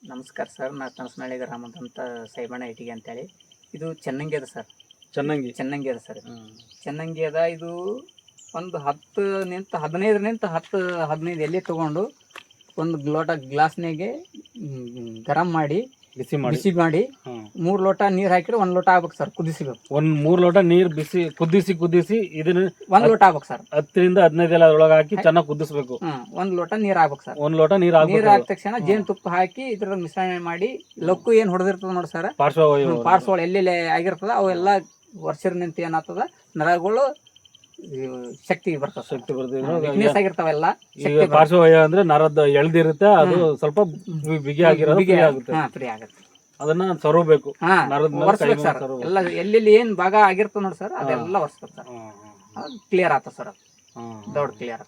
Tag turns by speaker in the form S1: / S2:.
S1: ನಮಸ್ಕಾರ ಸರ್. ನಾ ಕನಸನಹಳ್ಳಿ ಗ್ರಾಮದಂತ ಸೈಬಣ್ಣ ಇಟಿಗೆ ಅಂತೇಳಿ. ಇದು ಚೆನ್ನಂಗಿ ಅದ ಸರ್. ಚೆನ್ನಂಗಿ ಅದ ಸರ್. ಚೆನ್ನಂಗಿ ಅದ. ಇದು ಒಂದು 15 ಎಲೆ ತೊಗೊಂಡು ಒಂದು ಲೋಟ ಗ್ಲಾಸ್ನಾಗೆ ಗರಂ ಮಾಡಿ ಬಿಸಿ ಮಾಡಿ 3 ಲೋಟ ನೀರು ಹಾಕಿದ್ರೆ 1 ಲೋಟ ಆಗ್ಬೇಕು ಸರ್. ಕುದಿಸಬೇಕು.
S2: 3 ಲೋಟ ನೀರು ಕುದಿಸಿ ಇದನ್ನ
S1: 1 ಲೋಟ ಆಗ್ಬೇಕು ಸರ್.
S2: 10 ರಿಂದ 15 ಎಲೆ ಅದ್ರೊಳಗೆ ಹಾಕಿ ಚೆನ್ನಾಗಿ ಕುದಿಸ್ಬೇಕು.
S1: 1 ಲೋಟ ನೀರು ಆಗ್ಬೇಕು ಸರ್.
S2: 1 ಲೋಟ ನೀರು
S1: ಹಾಕಿದ ತಕ್ಷಣ ಜೇನುತುಪ್ಪ ಹಾಕಿ ಇದ್ರ ಮಿಶ್ರಣ ಮಾಡಿ ಲಕ್ಕು ಏನು ಹೊಡೆದಿರ್ತದ ನೋಡಿ ಸರ್, ಪಾರ್ಶ್ವಗಳು ಎಲ್ಲೆಲ್ಲಿ ಆಗಿರ್ತದ ಅವೆಲ್ಲ ವರ್ಷದ ನಿಂತ ಏನಾಗ್ತದ ನರಗಳು ಶಕ್ತಿ ಬರ್ತದೆ. ವೀಕ್ನೆಸ್ ಆಗಿರ್ತಾವೆಲ್ಲ.
S2: ಪಾರ್ಶ್ವವಾಯು ಅಂದ್ರೆ ನರದ ಎಳ್ದಿರುತ್ತೆ, ಅದು ಸ್ವಲ್ಪ ಬಿಗಿ ಆಗಿರೋದು
S1: ಫ್ರೀ ಆಗುತ್ತೆ.
S2: ಅದನ್ನ ಸರಬೇಕು.
S1: ಒರೆಸ್ಬೇಕು ಸರ್. ಎಲ್ಲ ಎಲ್ಲೆಲ್ಲಿ ಏನ್ ಭಾಗ ಆಗಿರ್ತದ ನೋಡಿ ಸರ್ ಅದೆಲ್ಲ ಒರೆಸ್ಬೇಕು ಸರ್. ಕ್ಲಿಯರ್ ಆತ ಸರ್. ದೊಡ್ಡ ಕ್ಲಿಯರ್.